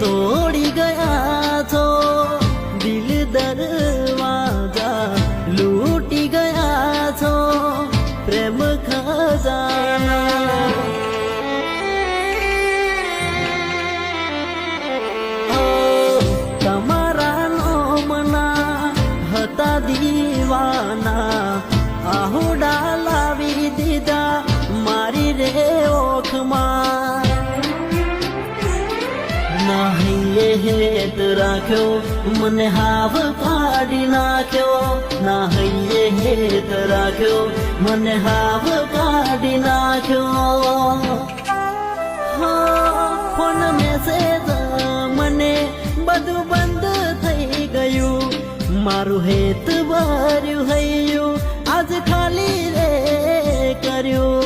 તોડી ગયા છો દિલ દરવાજા લૂટી ગયા છો પ્રેમ ખજાના તમારા નોમના હતા દીવાના આહુડા લાવી દીધા મારી રે ઓખમાં નાહીએ હેત રાખ્યો મને હાવ કાઢી નાખ્યો નાહીએ હેત રાખ્યો મને હાવ કાઢી નાખ્યો ફોન મેસેજ મને બધું બંધ થઈ ગયું મારું હેત ભર્યું હૈયું આજ ખાલી રે કર્યું